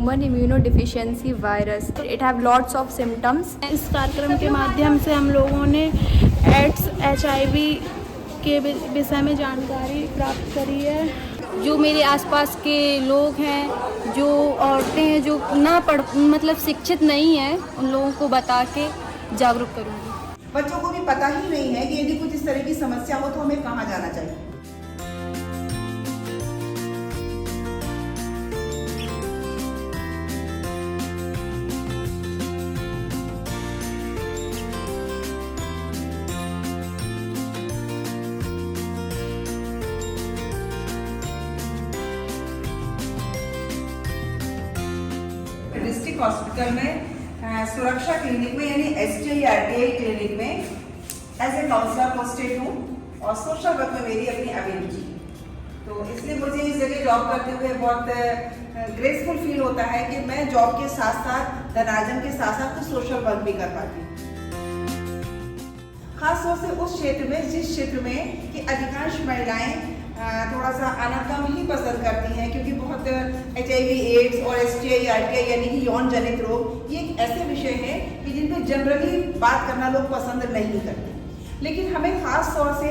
Human immunodeficiency virus. It have lots of symptoms. इस कार्यक्रम के माध्यम से हम लोगों ने एड्स HIV के विषय में जानकारी प्राप्त करी है। जो मेरे आसपास के लोग हैं, जो औरतें हैं जो ना मतलब शिक्षित नहीं हैं, उन लोगों को बता के जागरूक करूँगी। बच्चों को भी पता ही नहीं है कि यदि कुछ इस तरह की समस्या हो तो हमें कहाँ जाना चाहिए। डिस्ट्रिक्ट हॉस्पिटल में सुरक्षा क्लिनिक में यानी STI/RTI क्लिनिक में एज ए काउंसलर पोस्टेड हूँ और सोशल वर्क में मेरी अपनी अभिरुचि। तो इसलिए मुझे इस जगह जॉब करते हुए बहुत ग्रेसफुल फील होता है कि मैं जॉब के साथ साथ धनार्जन के साथ साथ कुछ सोशल वर्क भी कर पाती हूँ। खास तौर से उस क्षेत्र में जिस क्षेत्र में कि अधिकांश महिलाएं थोड़ा सा आना कम ही पसंद करती हैं, क्योंकि बहुत HIV एड्स और STI/RTI यानी कि यौन जनित रोग ये एक ऐसे विषय हैं कि जिन पर जनरली बात करना लोग पसंद नहीं करते। लेकिन हमें खास तौर से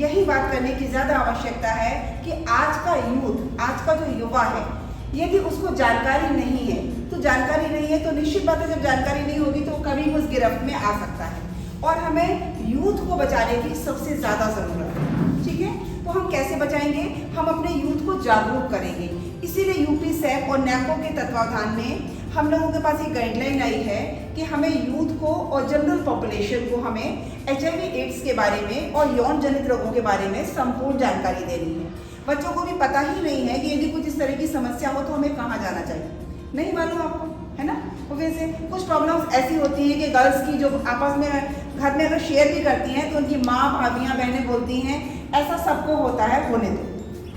यही बात करने की ज़्यादा आवश्यकता है कि आज का यूथ, आज का जो युवा है, यदि उसको जानकारी नहीं है तो जानकारी नहीं है तो निश्चित बात है जब जानकारी नहीं होगी तो कभी उस गिरफ्त में आ सकता है। और हमें यूथ को बचाने की सबसे ज़्यादा ज़रूरत है। ठीक है, तो हम कैसे बचाएंगे? हम अपने यूथ को जागरूक करेंगे। इसीलिए UP SAP और NACO के तत्वावधान में हम लोगों के पास एक गाइडलाइन आई है कि हमें यूथ को और जनरल पॉपुलेशन को हमें HIV एड्स के बारे में और यौन जनित रोगों के बारे में संपूर्ण जानकारी देनी है। बच्चों को भी पता ही नहीं है कि यदि कुछ इस तरह की समस्या हो तो हमें कहाँ जाना चाहिए, नहीं मालूम आपको, है ना। तो वैसे कुछ प्रॉब्लम्स ऐसी होती हैं कि गर्ल्स की जो आपस में घर में अगर शेयर भी करती हैं तो उनकी माँ, भाभियाँ, बहनें बोलती हैं ऐसा सबको होता है, होने दो,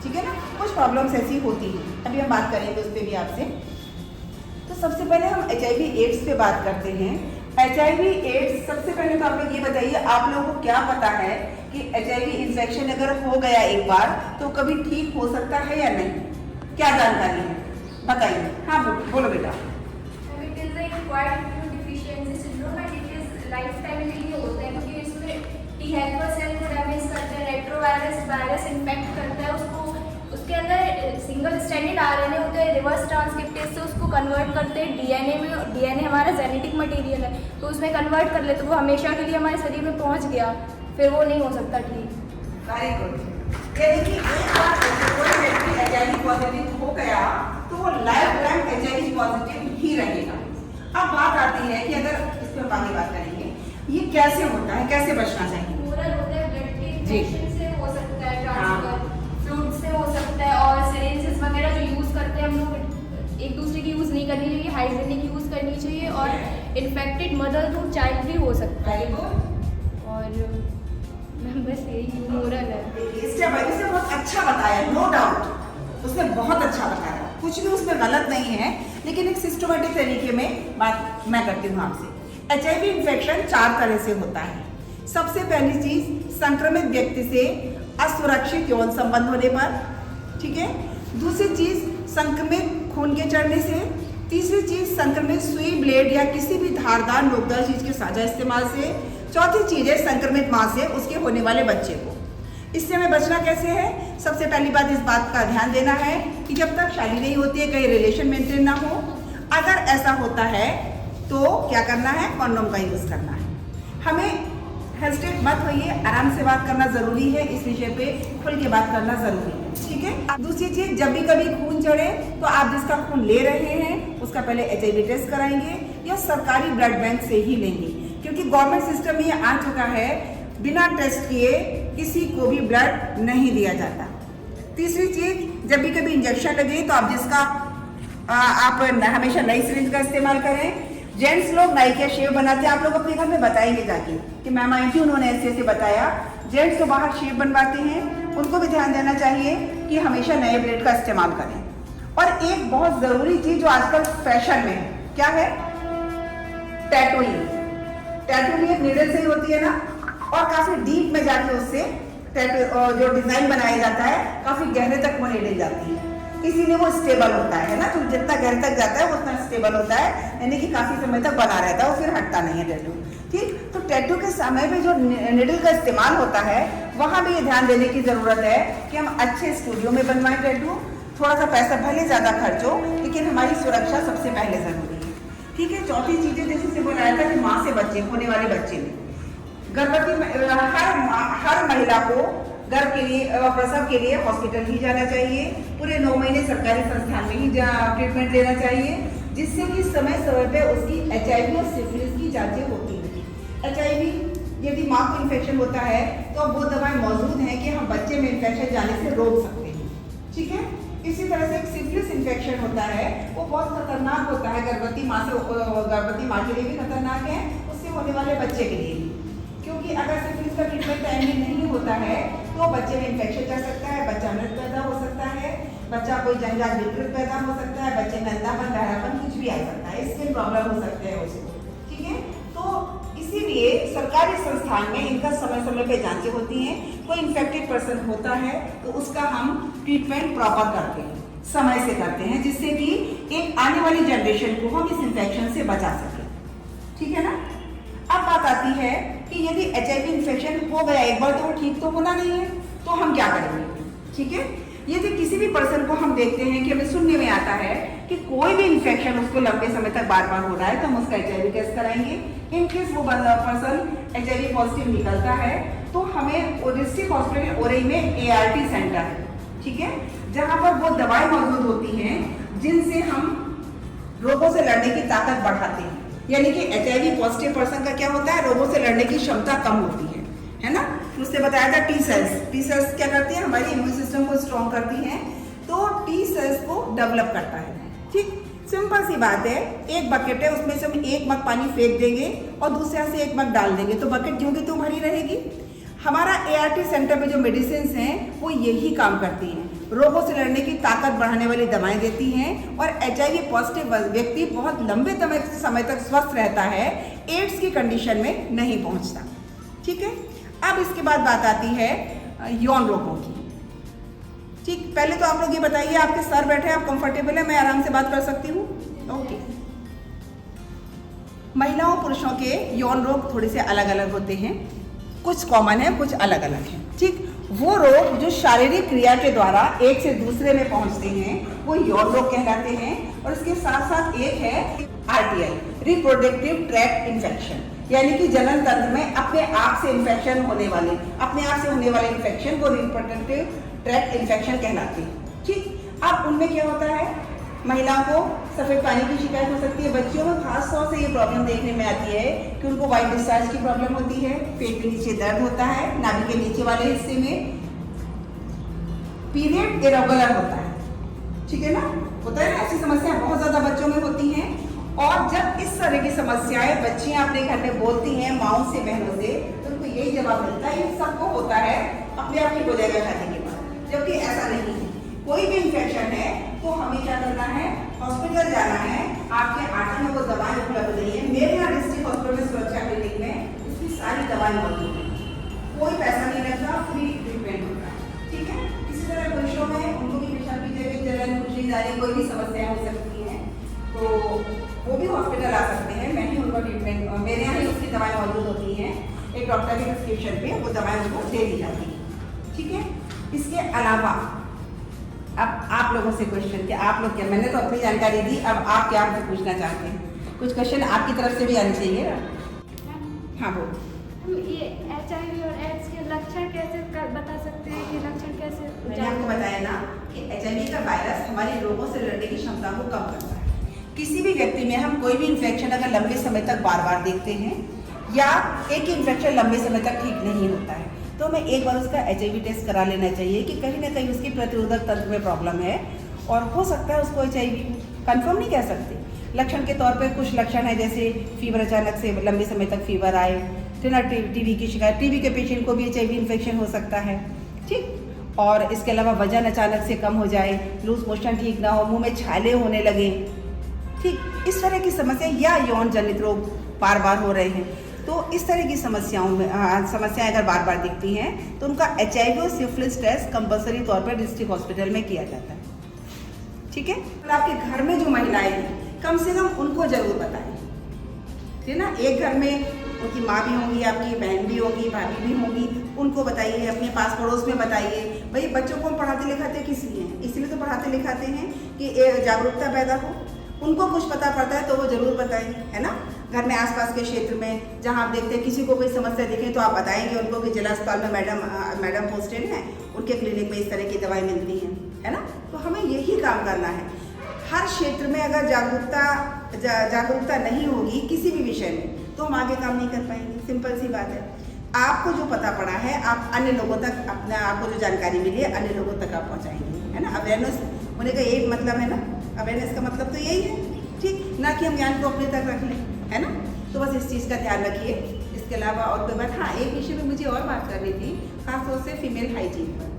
ठीक है ना। कुछ प्रॉब्लम्स ऐसी होती हैं, अभी हम बात करेंगे उस पर भी आपसे। तो सबसे पहले हम HIV एड्स पे बात करते हैं। HIV एड्स, सबसे पहले तो आप लोग ये बताइए, आप लोगों को क्या पता है कि HIV इन्फेक्शन अगर हो गया एक बार तो कभी ठीक हो सकता है या नहीं? क्या जानकारी है बताइए। हाँ बोलो बेटा। वायरस इन्फेक्ट करता है उसको, उसके अंदर सिंगल स्ट्रैंडेड RNA होते हैं, रिवर्स ट्रांसक्रिप्टेज से उसको कन्वर्ट करते हैं DNA में। DNA हमारा जेनेटिक मटेरियल है, तो उसमें कन्वर्ट कर ले तो वो हमेशा के लिए हमारे शरीर में पहुंच गया, फिर वो नहीं हो सकता ठीक। Very good. यानी कि एक बार कोई व्यक्ति HIV पॉजिटिव हो गया तो वो लाइफ टाइम HIV पॉजिटिव ही रहेगा। अब बात आती है कि अगर इस पर आगे बात करेंगे, ये कैसे होता है, कैसे बचना चाहिए? ओरल होता है, ब्लड के इंफेक्शन से हो सकता है ट्रांसफर, फ्लूइड से हो सकता है, और सिरिंजेस वगैरह जो यूज़ करते हैं हम लोग एक दूसरे की यूज़ नहीं करनी चाहिए, हाइजीनिक यूज़ करनी चाहिए। और इन्फेक्टेड मदर टू चाइल्ड भी हो सकता है। और बस यही ओरल है। इससे बहुत अच्छा बताया, नो डाउट उसने बहुत अच्छा बताया, कुछ भी उसमें गलत नहीं है, लेकिन एक सिस्टमेटिक तरीके में बात मैं करती हूँ आपसे। HIV इन्फेक्शन 4 तरह से होता है। सबसे पहली चीज, संक्रमित व्यक्ति से असुरक्षित यौन संबंध होने पर, ठीक है। दूसरी चीज, संक्रमित खून के चढ़ने से। तीसरी चीज, संक्रमित सुई, ब्लेड या किसी भी धारदार नोकदार चीज के साझा इस्तेमाल से। चौथी चीज है संक्रमित माँ से उसके होने वाले बच्चे को। इससे हमें बचना कैसे है? सबसे पहली बात, इस बात का ध्यान देना है कि जब तक शादी नहीं होती है कहीं रिलेशन मेंटेन ना हो। अगर ऐसा होता है तो क्या करना है? कॉन्डोम का यूज करना है। हमें हेजिटेट मत होइए, आराम से बात करना जरूरी है, इस विषय पे खुल के बात करना जरूरी है, ठीक है। दूसरी चीज, जब भी कभी खून चढ़े तो आप जिसका खून ले रहे हैं उसका पहले HIV टेस्ट कराएंगे या सरकारी ब्लड बैंक से ही लेंगे, क्योंकि गवर्नमेंट सिस्टम में ये आ चुका है, बिना टेस्ट किए किसी को भी ब्लड नहीं दिया जाता। तीसरी चीज, जब भी कभी इंजेक्शन लगे तो आप जिसका आप हमेशा नई सिरिंज का इस्तेमाल करें। जेंट्स लोग नाइकिया शेव बनाते हैं, आप लोग अपने घर में बताएंगे जाके कि मैम आई थी, उन्होंने ऐसे ऐसे बताया। जेंट्स तो बाहर शेव बनवाते हैं, उनको भी ध्यान देना चाहिए कि हमेशा नए ब्लेड का इस्तेमाल करें। और एक बहुत जरूरी चीज जो आजकल फैशन में है, क्या है? टैटूइंग। टैटूइंग एक नीडल से ही होती है ना, और काफी डीप में जाके उससे टैटू जो डिजाइन बनाया जाता है काफी गहरे तक वो नीडल जाती है। इसीलिए वो स्टेबल होता है ना, तो जितना घर तक जाता है वो उतना स्टेबल होता है, यानी कि काफ़ी समय तक बना रहता है, वो फिर हटता नहीं है टैटू। ठीक, तो टैटू के समय में जो निडल का इस्तेमाल होता है वहाँ भी ये ध्यान देने की ज़रूरत है कि हम अच्छे स्टूडियो में बनवाएं टैटू। थोड़ा सा पैसा भले ज़्यादा खर्च हो, लेकिन हमारी सुरक्षा सबसे पहले ज़रूरी है। ठीक है, चौथी चीज़ें जैसे से बोला था कि माँ से बच्चे, होने वाले बच्चे में गर्भवती हर महिला को गर्भ के लिए, प्रसव के लिए हॉस्पिटल ही जाना चाहिए। पूरे 9 महीने सरकारी संस्थान में ही ट्रीटमेंट लेना चाहिए, जिससे कि समय समय पे उसकी HIV और सिफिलिस की जांचें होती हैं। HIV यदि माँ को इन्फेक्शन होता है तो वो दवाएं मौजूद हैं कि हम बच्चे में इन्फेक्शन जाने से रोक सकते हैं। ठीक है, इसी तरह से एक सिफिलिस इन्फेक्शन होता है, वो बहुत खतरनाक होता है, गर्भवती माँ के लिए भी खतरनाक है, उससे होने वाले बच्चे के लिए भी, क्योंकि अगर सिफिलिस का ट्रीटमेंट टाइमली नहीं होता है तो बच्चे में इन्फेक्शन जा सकता है, बच्चा मृत पैदा हो सकता है, बच्चा कोई जंजाल विकृत पैदा हो सकता है, बच्चे में अंधापन, बहरापन कुछ भी आ सकता है, स्किन प्रॉब्लम हो सकते हैं उसको। ठीक है, तो इसीलिए सरकारी संस्थान में इनका समय समय पे जांचें होती हैं। कोई इन्फेक्टेड पर्सन होता है तो उसका हम ट्रीटमेंट प्रॉपर करते हैं, समय से करते हैं, जिससे कि एक आने वाली जनरेशन को हम इस इन्फेक्शन से बचा सकें। ठीक है ना। अब बात आती है कि यदि HIV इन्फेक्शन हो गया एक बार तो वो ठीक तो होना नहीं है, तो हम क्या करेंगे। ठीक है, यदि किसी भी पर्सन को हम देखते हैं कि हमें सुनने में आता है कि कोई भी इन्फेक्शन उसको लंबे समय तक बार बार हो रहा है, तो हम उसका HIV टेस्ट कराएंगे। इन केस वो पर्सन HIV पॉजिटिव निकलता है तो हमें डिस्ट्रिक्ट हॉस्पिटल ओरई में ART सेंटर है, ठीक है, जहाँ पर वो दवाएं मौजूद होती हैं जिनसे हम रोगों से लड़ने की ताकत बढ़ाते हैं। यानी कि HIV पॉजिटिव पर्सन का क्या होता है, रोगों से लड़ने की क्षमता कम होती है ना। उसने बताया था टी सेल्स क्या करती हैं, हमारी इम्यून सिस्टम को स्ट्रॉन्ग करती हैं, तो टी सेल्स को डेवलप करता है। ठीक, सिंपल सी बात है, एक बकेट है, उसमें से हम एक मग पानी फेंक देंगे और दूसरे से एक मग डाल देंगे तो बकेट ज्यों की त्यों भरी रहेगी। हमारा ART सेंटर में जो मेडिसिन हैं वो यही काम करती हैं, रोगों से लड़ने की ताकत बढ़ाने वाली दवाएं देती हैं और HIV पॉजिटिव व्यक्ति बहुत लंबे समय तक स्वस्थ रहता है, एड्स की कंडीशन में नहीं पहुंचता। ठीक है, अब इसके बाद बात आती है यौन रोगों की। ठीक, पहले तो आप लोग ये बताइए, आपके सर बैठे हैं, आप कंफर्टेबल है, मैं आराम से बात कर सकती हूँ। ओके, महिलाओं पुरुषों के यौन रोग थोड़े से अलग अलग होते हैं, कुछ कॉमन है, कुछ अलग अलग हैं। ठीक, वो रोग जो शारीरिक क्रिया के द्वारा एक से दूसरे में पहुंचते हैं वो यौन रोग कहलाते हैं। और इसके साथ साथ एक है RTI, रिप्रोडक्टिव ट्रैक्ट इन्फेक्शन, यानी कि जनन तंत्र में अपने आप से इन्फेक्शन होने वाले, इन्फेक्शन को रिप्रोडक्टिव ट्रैक्ट इन्फेक्शन कहलाते हैं। ठीक, अब उनमें क्या होता है, महिलाओं को सफ़ेद पानी की शिकायत हो सकती है, बच्चियों में खास तौर से ये प्रॉब्लम देखने में आती है कि उनको वाइट डिस्चार्ज की प्रॉब्लम होती है, पेट के नीचे दर्द होता है, नाभि के नीचे वाले हिस्से में, पीरियड इरेगुलर होता है। ठीक है ना, होता है ना, ऐसी समस्याएं बहुत ज़्यादा बच्चों में होती हैं। और जब इस तरह की समस्याएं बच्चियां अपने घर में बोलती हैं माओ से, बहनों से, तो उनको यही जवाब मिलता है ये सबको होता है, अपने आप ठीक हो जाएगा शादी के बाद, जबकि ऐसा नहीं है। कोई भी इन्फेक्शन है तो हमें क्या करना है, हॉस्पिटल जाना है, आपके आटा में वो दवाएं उपलब्ध नहीं है। मेरे यहाँ डिस्ट्रिक्ट हॉस्पिटल में सुरक्षा क्लिनिक में इसकी सारी दवाएं मौजूद है, कोई पैसा नहीं लगता, फ्री ट्रीटमेंट होता है। ठीक है, इसी तरह पुरुषों में उनको भी पेशाब की जगह जलन, खुजली, दाने, कोई भी समस्याएं हो सकती हैं तो वो भी हॉस्पिटल आ सकते हैं। मैं ही उनका ट्रीटमेंट, मेरे यहाँ ही उसकी दवाएं मौजूद होती हैं, एक डॉक्टर के प्रिस्क्रिप्शन पे वो दवाएं उनको दे दी जाती है। ठीक है, इसके अलावा अब आप लोगों से क्वेश्चन, कि आप लोग क्या, मैंने तो अपनी जानकारी दी, अब आप क्या हमसे पूछना चाहते हैं, कुछ क्वेश्चन आपकी तरफ से भी आने चाहिए ना। हाँ बोलो। ये HIV और एड्स के लक्षण कैसे बता सकते हैं, कि लक्षण कैसे? मैंने आपको बताया ना कि HIV का वायरस हमारी रोगों से लड़ने की क्षमता को कम करता है। किसी भी व्यक्ति में हम कोई भी इन्फेक्शन अगर लंबे समय तक बार बार देखते हैं या एक इन्फेक्शन लंबे समय तक ठीक नहीं होता है तो हमें एक बार उसका HIV टेस्ट करा लेना चाहिए कि कहीं ना कहीं उसकी प्रतिरोधक तंत्र में प्रॉब्लम है, और हो सकता है उसको HIV, कंफर्म नहीं कह सकते। लक्षण के तौर पे कुछ लक्षण है, जैसे फीवर, अचानक से लंबे समय तक फीवर आए, TB की शिकायत, TB के पेशेंट को भी HIV इन्फेक्शन हो सकता है। ठीक, और इसके अलावा वजन अचानक से कम हो जाए, लूज मोशन ठीक ना हो, मुँह में छाले होने लगे। ठीक, इस तरह की समस्या या यौन जनित रोग बार बार हो रहे हैं, तो इस तरह की समस्याएं अगर बार बार दिखती हैं तो उनका HIV और सिफिलिस टेस्ट कंपल्सरी तौर पर डिस्ट्रिक्ट हॉस्पिटल में किया जाता है। ठीक है। और आपके घर में जो महिलाएं हैं कम से कम उनको जरूर बताएं, ठीक है ना। एक घर में उनकी माँ भी होंगी, आपकी बहन भी होंगी, भाभी भी होंगी, उनको बताइए, अपने पास पड़ोस में बताइए। भाई बच्चों को हम पढ़ाते लिखाते किस लिए हैं? इसलिए तो पढ़ाते लिखाते हैं कि जागरूकता पैदा हो, उनको कुछ पता पड़ता है तो वो जरूर बताएं, है ना। घर में आसपास के क्षेत्र में जहाँ आप देखते हैं किसी को कोई समस्या दिखे तो आप बताएंगे उनको कि जिला अस्पताल में मैडम पोस्टेड हैं, उनके क्लिनिक में इस तरह की दवाई मिलती हैं, है ना। तो हमें यही काम करना है। हर क्षेत्र में अगर जागरूकता नहीं होगी किसी भी विषय में तो हम आगे काम नहीं कर पाएंगे। सिंपल सी बात है। आपको जो पता पड़ा है आप अन्य लोगों तक अपना, आपको जो जानकारी मिली है अन्य लोगों तक आप पहुँचाएंगे, है ना। अवेयरनेस होने का यही मतलब है ना, अवेयरनेस का मतलब तो यही है, ठीक ना, कि हम ज्ञान को अपने तक रख लें, है ना। तो बस इस चीज़ का ध्यान रखिए। इसके अलावा और कोई बात, हाँ एक विषय में मुझे और बात करनी थी, खासतौर से फीमेल हाइजीन पर।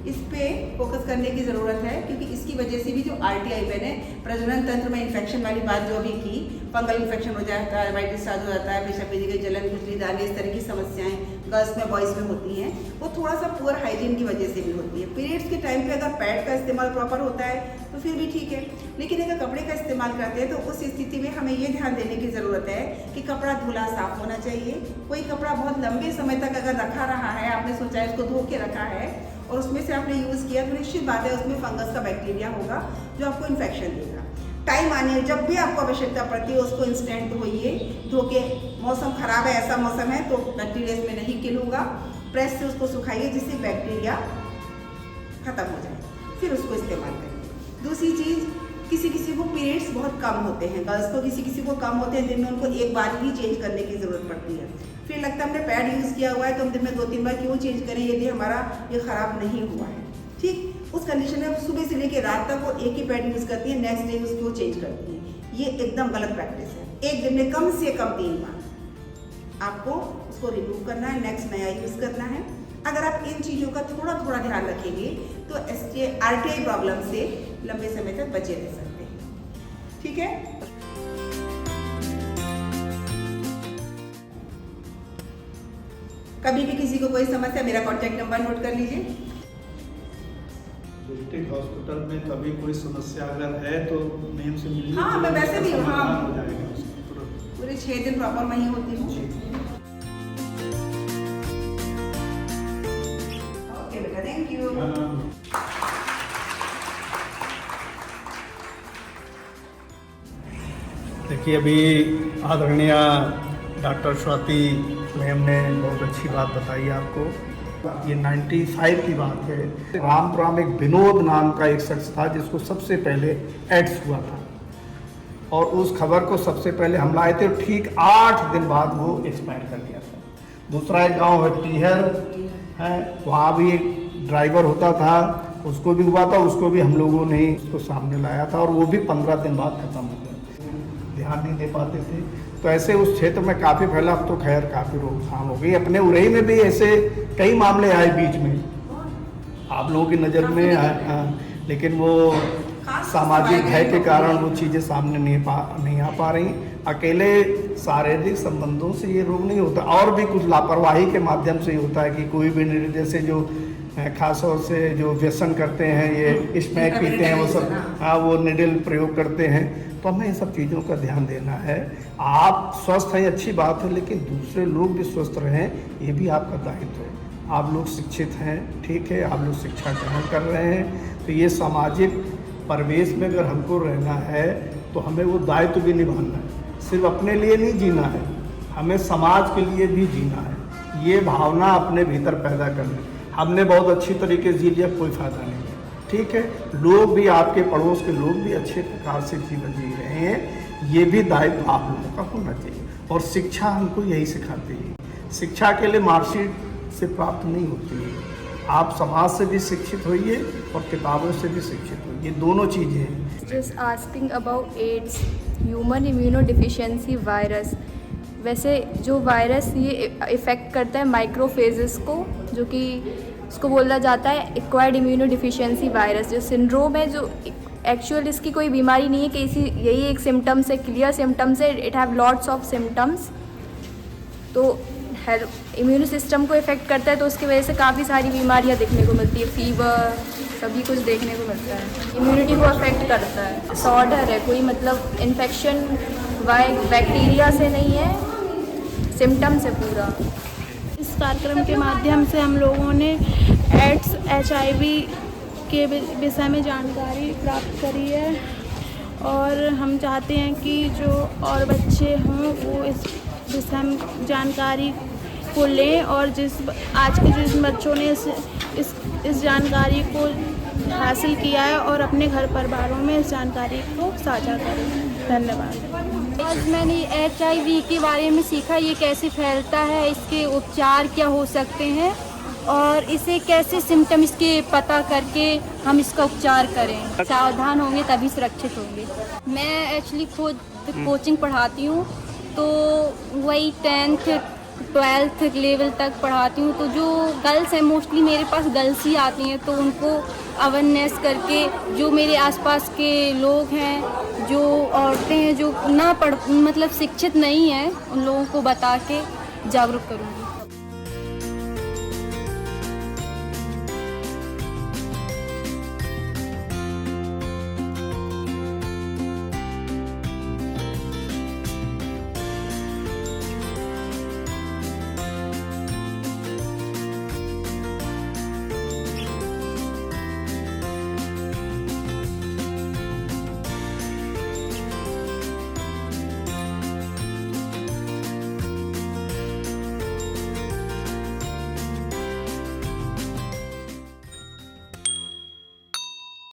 इस पे फोकस करने की ज़रूरत है क्योंकि इसकी वजह से भी जो RTI मैंने प्रजनन तंत्र में इन्फेक्शन वाली बात जो अभी की, फंगल इन्फेक्शन हो जाता है, वाइटिस चालू हो जाता है, पेशाब की जलन, खुजली, दाने, इस तरह की समस्याएं गर्ल्स में बॉयज़ में होती हैं, वो थोड़ा सा पुअर हाइजीन की वजह से भी होती है। पीरियड्स के टाइम पे अगर पैड का इस्तेमाल प्रॉपर होता है तो फिर भी ठीक है, लेकिन अगर कपड़े का इस्तेमाल करते हैं तो उस स्थिति में हमें ये ध्यान देने की ज़रूरत है कि कपड़ा धुला साफ होना चाहिए। कोई कपड़ा बहुत लंबे समय तक अगर रखा रहा है, आपने सोचा है उसको धो के रखा है और उसमें से आपने यूज़ किया तो निश्चित बात है उसमें फंगस का बैक्टीरिया होगा जो आपको इन्फेक्शन देगा। टाइम आने जब भी आपको आवश्यकता पड़ती है उसको इंस्टेंट धोइए, धो के, मौसम खराब है, ऐसा मौसम है तो बैक्टीरिया इसमें नहीं किल होगा, प्रेस से उसको सुखाइए जिससे बैक्टीरिया खत्म हो जाए, फिर उसको इस्तेमाल करिए। दूसरी चीज़, किसी किसी को पीरियड्स बहुत कम होते हैं, गर्ल्स को किसी को कम होते हैं, दिन में उनको एक बार ही चेंज करने की ज़रूरत पड़ती है। फिर लगता है हमने पैड यूज़ किया हुआ है तो हम दिन में 2-3 बार क्यों चेंज करें यदि हमारा ये ख़राब नहीं हुआ है, ठीक। उस कंडीशन में सुबह से लेकर रात तक वो एक ही पैड यूज़ करती है, नेक्स्ट डे उसको चेंज करती है। ये एकदम गलत प्रैक्टिस है। एक दिन में कम से कम 3 बार आपको उसको रिमूव करना है, नेक्स्ट नया यूज़ करना है। अगर आप इन चीज़ों का थोड़ा थोड़ा ध्यान रखेंगे तो RTI प्रॉब्लम से लंबे समय तक बचे रह सकते हैं, ठीक है। कभी भी किसी को कोई समस्या, मेरा कॉन्टैक्ट नंबर नोट कर लीजिए। डिस्ट्रिक्ट हॉस्पिटल में कभी कोई समस्या अगर है तो मैम से मिलिए। हाँ, मैं वैसे भी हाँ हाँ हो जाएगा उसका पूरे 6 दिन प्रॉपर मैं ही होती हूँ। ओके बेटा, थैंक यू। देखिए अभी आदरणीय डॉक्टर स्वाति मैम ने बहुत अच्छी बात बताई आपको। ये 95 की बात है। रामपुरा एक विनोद नाम का एक शख्स था जिसको सबसे पहले एड्स हुआ था और उस खबर को सबसे पहले हम लाए थे, ठीक 8 दिन बाद वो एक्सपायर कर गया था। दूसरा एक गांव है टीहर है, वहाँ भी एक ड्राइवर होता था, उसको भी हुआ था, उसको भी हम लोगों ने उसको सामने लाया था और वो भी 15 दिन बाद खत्म हो गया, ध्यान नहीं दे पाते थे। तो ऐसे उस क्षेत्र में काफ़ी फैला, अब तो खैर काफ़ी रोकथाम हो गई। अपने उरई में भी ऐसे कई मामले आए बीच में, आप लोगों की नज़र में आए, लेकिन वो सामाजिक भय के कारण वो चीज़ें सामने नहीं आ पा रही। अकेले शारीरिक संबंधों से ये रोग नहीं होता, और भी कुछ लापरवाही के माध्यम से ही होता है कि कोई भी जैसे जो खासतौर से जो व्यसन करते हैं, ये स्मैक पीते हैं, वो सब हाँ वो निडल प्रयोग करते हैं। तो हमें इन सब चीज़ों का ध्यान देना है। आप स्वस्थ हैं अच्छी बात है, लेकिन दूसरे लोग भी स्वस्थ रहें ये भी आपका दायित्व है। आप लोग शिक्षित हैं, ठीक है, आप लोग शिक्षा ग्रहण कर रहे हैं, तो ये सामाजिक परिवेश में अगर हमको रहना है तो हमें वो दायित्व भी निभाना है। सिर्फ अपने लिए नहीं जीना है, हमें समाज के लिए भी जीना है। ये भावना अपने भीतर पैदा करना है। हमने बहुत अच्छी तरीके से जी लिया, कोई फ़ायदा नहीं है, ठीक है। लोग भी, आपके पड़ोस के लोग भी अच्छे प्रकार से जीवन जी रहे हैं, ये भी दायित्व आप लोगों का होना चाहिए। और शिक्षा हमको यही सिखाती है। शिक्षा के लिए मार्कशीट से प्राप्त नहीं होती है, आप समाज से भी शिक्षित होइए और किताबों से भी शिक्षित होइए, ये दोनों चीज़ें हैं। Just asking about AIDS, human immunodeficiency virus. वैसे जो वायरस ये इफ़ेक्ट करता है माइक्रोफेजेस को, जो कि उसको बोला जाता है एक्वायर्ड इम्यूनोडिफिशियंसी वायरस, जो सिंड्रोम है, जो एक्चुअल इसकी कोई बीमारी नहीं है कि यही एक सिम्टम्स है, क्लियर सिम्टम्स है, it have lots of symptoms. तो इम्यून सिस्टम को इफ़ेक्ट करता है, तो उसकी वजह से काफ़ी सारी बीमारियां देखने को मिलती है, फीवर सभी कुछ देखने को मिलता है। इम्यूनिटी को अफेक्ट करता है। डिसऑर्डर है कोई, मतलब इन्फेक्शन बैक्टीरिया से नहीं है, सिम्टम्स है पूरा। इस कार्यक्रम के माध्यम से हम लोगों ने एड्स HIV के विषय में जानकारी प्राप्त करी है और हम चाहते हैं कि जो और बच्चे हों वो इस विषय में जानकारी को लें और आज के जिन बच्चों ने इस जानकारी को हासिल किया है और अपने घर परिवारों में इस जानकारी को साझा करें। धन्यवाद। आज मैंने HIV के बारे में सीखा, ये कैसे फैलता है, इसके उपचार क्या हो सकते हैं और इसे कैसे सिम्टम इसके पता करके हम इसका उपचार करें। सावधान होंगे तभी सुरक्षित होंगे। मैं एक्चुअली खुद कोचिंग पढ़ाती हूँ, तो वही 10th 12th लेवल तक पढ़ाती हूँ। तो जो गर्ल्स हैं, मोस्टली मेरे पास गर्ल्स ही आती हैं, तो उनको अवेयरनेस करके जो मेरे आसपास के लोग हैं, जो औरतें हैं जो ना मतलब शिक्षित नहीं हैं, उन लोगों को बता के जागरूक करूँगी।